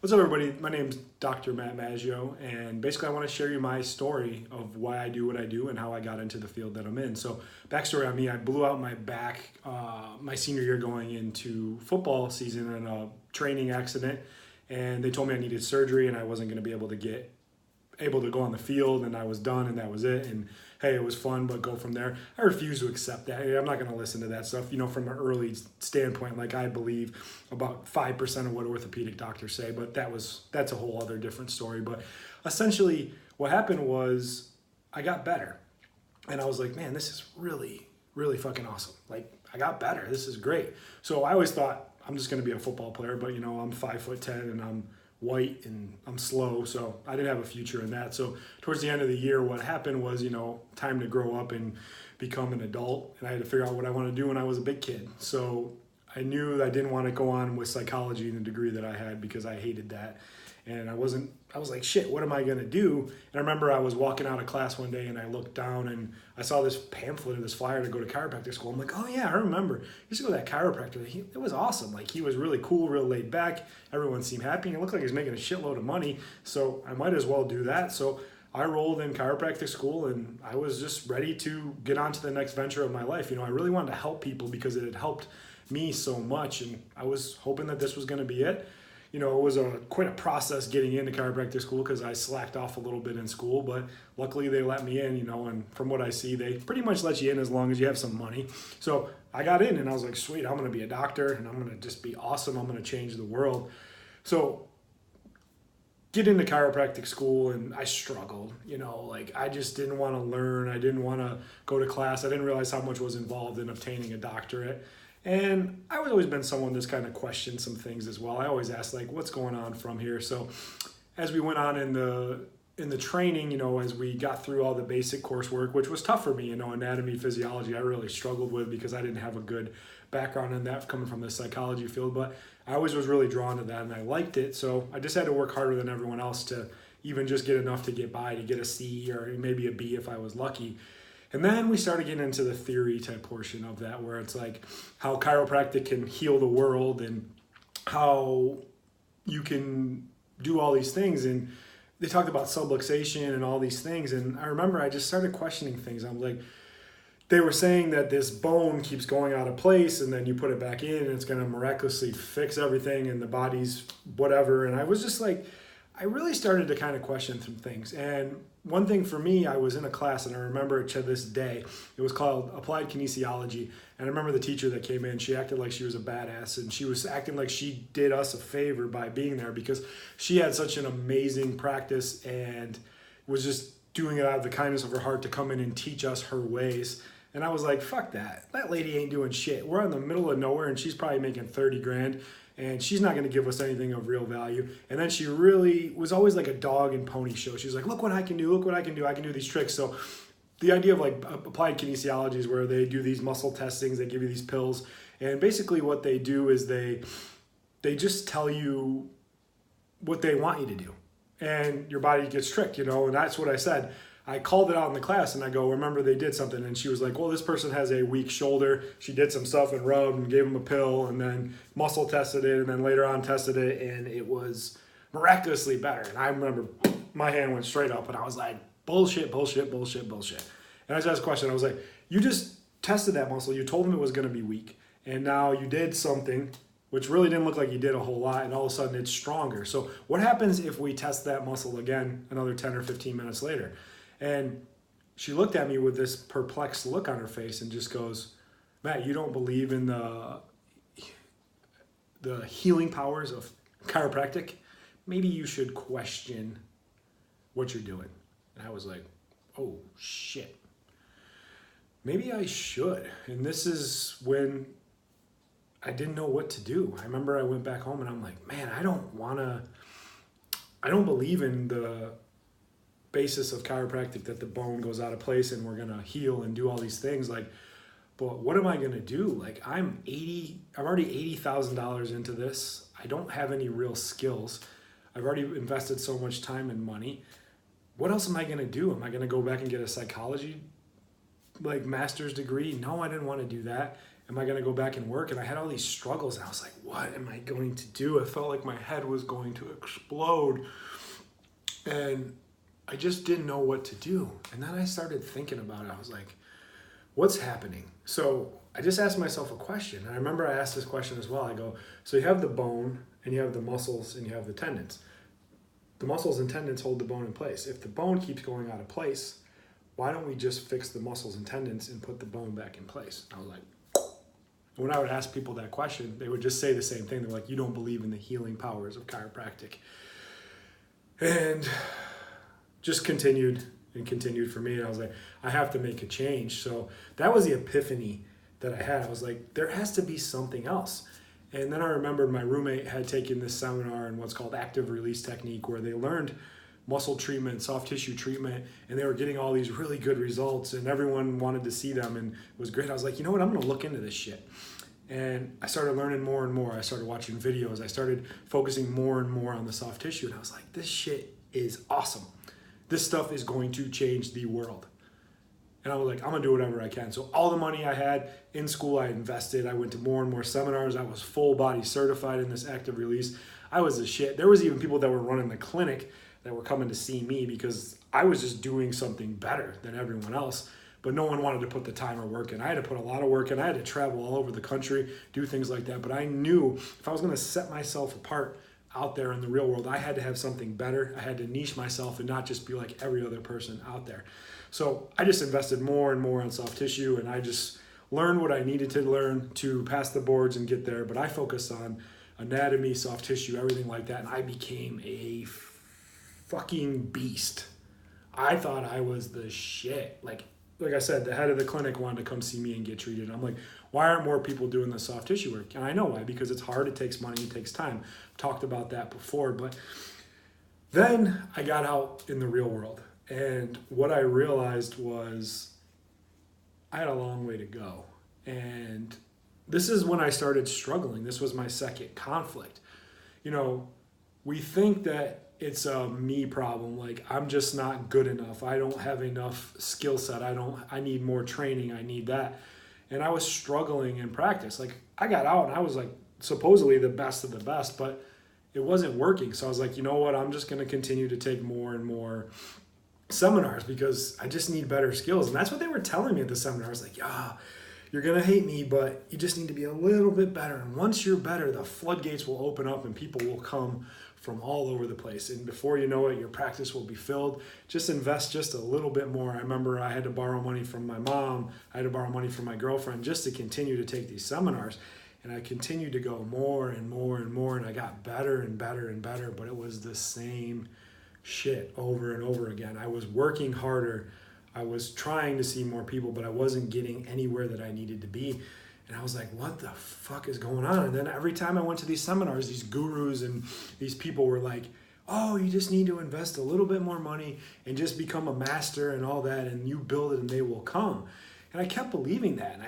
What's up, everybody? My name's Dr. Matt Maggio, and basically, I want to share you my story of why I do what I do and how I got into the field that I'm in. So, backstory on me: I blew out my back my senior year going into football season in a training accident, and they told me I needed surgery and I wasn't going to be able to go on the field, and I was done, and that was it. And hey, it was fun, but go from there. I refuse to accept that. I'm not going to listen to that stuff. From an early standpoint, like I believe about 5% of what orthopedic doctors say, but that's a whole other different story. But essentially, what happened was I got better, and I was like, man, this is really, really fucking awesome. Like I got better. This is great. So I always thought I'm just going to be a football player, but I'm 5'10" and I'm white and I'm slow, so I didn't have a future in that. So towards the end of the year, what happened was, time to grow up and become an adult, and I had to figure out what I want to do when I was a big kid. So I knew I didn't want to go on with psychology in the degree that I had because I hated that. And I was like, shit, what am I going to do? And I remember I was walking out of class one day and I looked down and I saw this pamphlet and this flyer to go to chiropractic school. I'm like, oh yeah, I remember. I used to go to that chiropractor. It was awesome. Like he was really cool, real laid back. Everyone seemed happy. And it looked like he was making a shitload of money. So I might as well do that. So I rolled in chiropractic school and I was just ready to get on to the next venture of my life. I really wanted to help people because it had helped me so much. And I was hoping that this was going to be it. It was quite a process getting into chiropractic school because I slacked off a little bit in school, but luckily they let me in, and from what I see, they pretty much let you in as long as you have some money. So I got in and I was like, sweet, I'm going to be a doctor and I'm going to just be awesome. I'm going to change the world. So get into chiropractic school and I struggled, like I just didn't want to learn. I didn't want to go to class. I didn't realize how much was involved in obtaining a doctorate. And I've always been someone that's kind of questioned some things as well. I always ask like, what's going on from here? So as we went on in the training, as we got through all the basic coursework, which was tough for me, anatomy, physiology, I really struggled with because I didn't have a good background in that coming from the psychology field, but I always was really drawn to that and I liked it. So I just had to work harder than everyone else to even just get enough to get by, to get a C or maybe a B if I was lucky. And then we started getting into the theory type portion of that, where it's like how chiropractic can heal the world and how you can do all these things. And they talked about subluxation and all these things. And I remember I just started questioning things. I'm like, they were saying that this bone keeps going out of place and then you put it back in and it's going to miraculously fix everything and the body's whatever. And I was just like, I really started to kind of question some things. And one thing for me, I was in a class and I remember it to this day. It was called Applied Kinesiology. And I remember the teacher that came in, she acted like she was a badass and she was acting like she did us a favor by being there because she had such an amazing practice and was just doing it out of the kindness of her heart to come in and teach us her ways. And I was like, fuck that. That lady ain't doing shit. We're in the middle of nowhere and she's probably making 30 grand. And she's not going to give us anything of real value. And then she really was always like a dog and pony show. She's like, look what I can do, look what I can do. I can do these tricks. So the idea of like applied kinesiology is where they do these muscle testings, they give you these pills. And basically what they do is they just tell you what they want you to do. And your body gets tricked, and that's what I said. I called it out in the class and I go, remember they did something. And she was like, well, this person has a weak shoulder. She did some stuff and rubbed and gave them a pill and then muscle tested it and then later on tested it and it was miraculously better. And I remember my hand went straight up and I was like, bullshit, bullshit, bullshit, bullshit. And I just asked a question. I was like, you just tested that muscle. You told them it was going to be weak. And now you did something which really didn't look like you did a whole lot, and all of a sudden it's stronger. So what happens if we test that muscle again another 10 or 15 minutes later? And she looked at me with this perplexed look on her face and just goes, Matt, you don't believe in the healing powers of chiropractic? Maybe you should question what you're doing. And I was like, oh, shit. Maybe I should. And this is when I didn't know what to do. I remember I went back home and I'm like, man, I don't believe in the basis of chiropractic that the bone goes out of place and we're gonna heal and do all these things. Like, but what am I gonna do? Like I'm already $80,000 into this. I don't have any real skills. I've already invested so much time and money. What else am I gonna do? Am I gonna go back and get a psychology master's degree? No, I didn't want to do that. Am I going to go back and work? And I had all these struggles, and I was like, what am I going to do? I felt like my head was going to explode, and I just didn't know what to do. And then I started thinking about it. I was like, what's happening? So I just asked myself a question. And I remember I asked this question as well. I go, so you have the bone, and you have the muscles, and you have the tendons. The muscles and tendons hold the bone in place. If the bone keeps going out of place, why don't we just fix the muscles and tendons and put the bone back in place? I was like, when I would ask people that question, they would just say the same thing. They're like, you don't believe in the healing powers of chiropractic. And just continued and continued for me. And I was like, I have to make a change. So that was the epiphany that I had. I was like, there has to be something else. And then I remembered my roommate had taken this seminar in what's called active release technique, where they learned muscle treatment, soft tissue treatment, and they were getting all these really good results, and everyone wanted to see them, and it was great. I was like, you know what, I'm gonna look into this shit. And I started learning more and more. I started watching videos. I started focusing more and more on the soft tissue, and I was like, this shit is awesome. This stuff is going to change the world. And I was like, I'm gonna do whatever I can. So all the money I had in school, I invested. I went to more and more seminars. I was full body certified in this active release. I was the shit. There was even people that were running the clinic that were coming to see me because I was just doing something better than everyone else, but no one wanted to put the time or work in. I had to put a lot of work in. I had to travel all over the country, do things like that. But I knew if I was gonna set myself apart out there in the real world, I had to have something better. I had to niche myself and not just be like every other person out there. So I just invested more and more on soft tissue, and I just learned what I needed to learn to pass the boards and get there. But I focused on anatomy, soft tissue, everything like that, and I became a fucking beast. I thought I was the shit. Like I said, the head of the clinic wanted to come see me and get treated. I'm like, why aren't more people doing the soft tissue work? And I know why, because it's hard, it takes money, it takes time. I've talked about that before, but then I got out in the real world, and what I realized was I had a long way to go. And this is when I started struggling. This was my second conflict. You know, we think that it's a me problem. Like, I'm just not good enough. I don't have enough skill set. I need more training. I need that. And I was struggling in practice. Like, I got out and I was like supposedly the best of the best, but it wasn't working. So I was like, you know what? I'm just going to continue to take more and more seminars because I just need better skills. And that's what they were telling me at the seminar. I was like, yeah, you're going to hate me, but you just need to be a little bit better. And once you're better, the floodgates will open up and people will come from all over the place. And before you know it, your practice will be filled. Just invest just a little bit more. I remember I had to borrow money from my mom. I had to borrow money from my girlfriend just to continue to take these seminars. And I continued to go more and more and more. And I got better and better and better, but it was the same shit over and over again. I was working harder. I was trying to see more people, but I wasn't getting anywhere that I needed to be. And I was like, what the fuck is going on? And then every time I went to these seminars, these gurus and these people were like, oh, you just need to invest a little bit more money and just become a master and all that, and you build it and they will come. And I kept believing that. And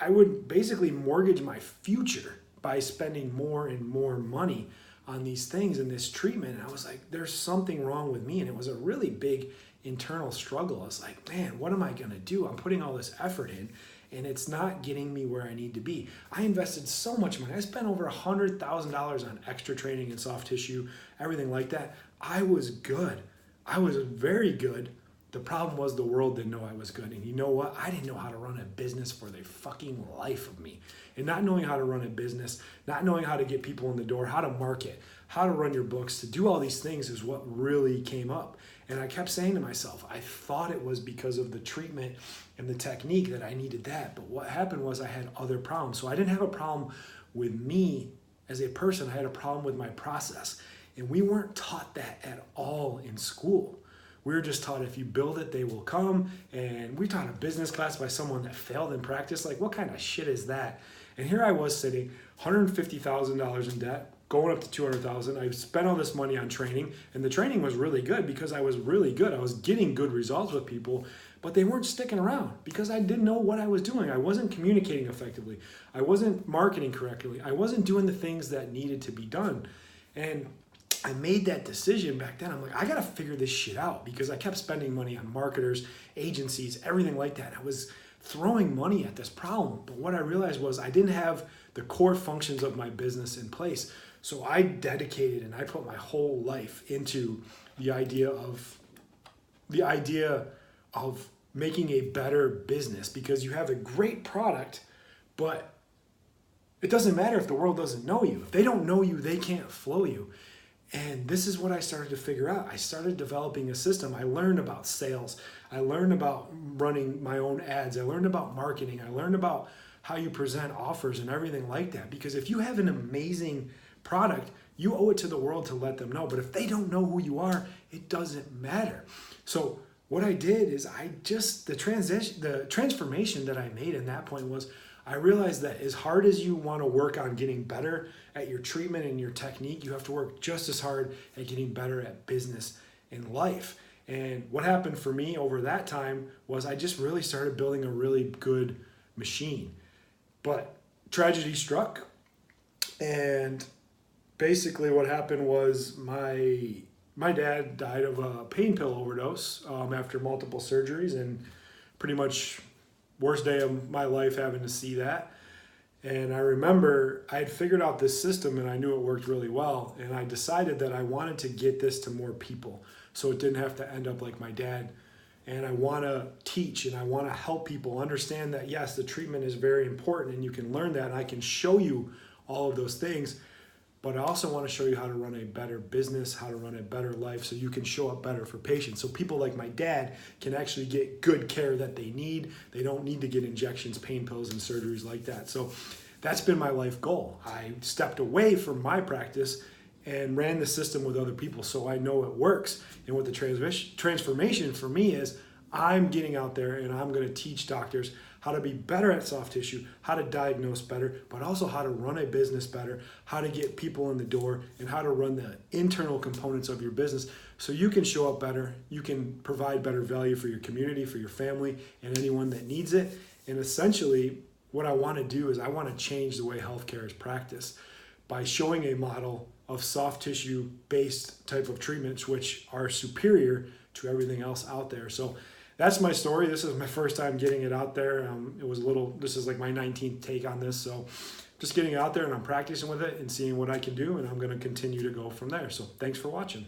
I would basically mortgage my future by spending more and more money on these things and this treatment. And I was like, there's something wrong with me. And it was a really big internal struggle. I was like, man, what am I gonna do? I'm putting all this effort in and it's not getting me where I need to be. I invested so much money. I spent over $100,000 on extra training and soft tissue, everything like that. I was good. I was very good. The problem was the world didn't know I was good. And you know what? I didn't know how to run a business for the fucking life of me. And not knowing how to run a business, not knowing how to get people in the door, how to market, how to run your books, to do all these things is what really came up. And I kept saying to myself, I thought it was because of the treatment and the technique that I needed that. But what happened was I had other problems. So I didn't have a problem with me as a person. I had a problem with my process. And we weren't taught that at all in school. We were just taught if you build it, they will come. And we taught a business class by someone that failed in practice. Like, what kind of shit is that? And here I was sitting $150,000 in debt, going up to $200,000. I spent all this money on training, and the training was really good because I was really good. I was getting good results with people, but they weren't sticking around because I didn't know what I was doing. I wasn't communicating effectively. I wasn't marketing correctly. I wasn't doing the things that needed to be done. And I made that decision back then. I'm like, I gotta figure this shit out because I kept spending money on marketers, agencies, everything like that. I was throwing money at this problem. But what I realized was I didn't have the core functions of my business in place. So I dedicated and I put my whole life into the idea of making a better business, because you have a great product, but it doesn't matter if the world doesn't know you. If they don't know you, they can't flow you. And this is what I started to figure out. I started developing a system. I learned about sales. I learned about running my own ads. I learned about marketing. I learned about how you present offers and everything like that. Because if you have an amazing product, you owe it to the world to let them know. But if they don't know who you are, it doesn't matter. So what I did is the transformation that I made in that point was I realized that as hard as you want to work on getting better at your treatment and your technique, you have to work just as hard at getting better at business and life. And what happened for me over that time was I just really started building a really good machine. But tragedy struck, and basically what happened was my dad died of a pain pill overdose after multiple surgeries, and pretty much worst day of my life having to see that. And I remember I had figured out this system and I knew it worked really well. And I decided that I wanted to get this to more people so it didn't have to end up like my dad. And I want to teach and I want to help people understand that, yes, the treatment is very important and you can learn that. And I can show you all of those things. But I also want to show you how to run a better business, how to run a better life so you can show up better for patients. So people like my dad can actually get good care that they need. They don't need to get injections, pain pills, and surgeries like that. So that's been my life goal. I stepped away from my practice and ran the system with other people so I know it works. And what the transformation for me is, I'm getting out there and I'm going to teach doctors how to be better at soft tissue, how to diagnose better, but also how to run a business better, how to get people in the door, and how to run the internal components of your business so you can show up better, you can provide better value for your community, for your family, and anyone that needs it. And essentially, what I want to do is I want to change the way healthcare is practiced by showing a model of soft tissue based type of treatments which are superior to everything else out there. So that's my story. This is my first time getting it out there. This is like my 19th take on this. So just getting it out there and I'm practicing with it and seeing what I can do. And I'm going to continue to go from there. So thanks for watching.